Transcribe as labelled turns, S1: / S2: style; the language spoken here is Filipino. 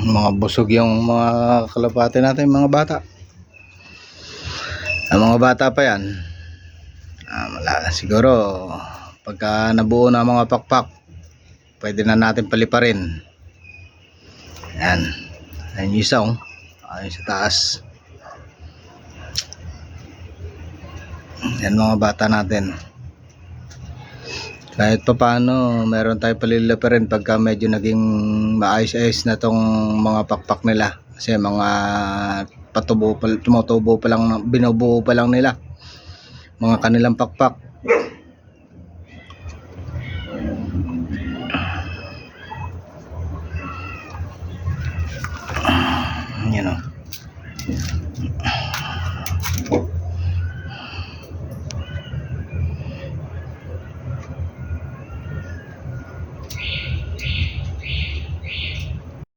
S1: Mga busog yung mga kalapate natin, mga bata. Ang mga bata pa yan. Siguro pagka nabuo na mga pakpak, pwede na natin paliparin. Yan. Ayun yung isa, oh. Ayun sa taas. Yan mga bata natin. Kahit pa paano, meron tayo palilapirin pagka medyo naging maayos-ayos na tong mga pakpak nila. Kasi mga tumutubo pa lang, binubuo pa lang nila mga kanilang pakpak. Yan, oh.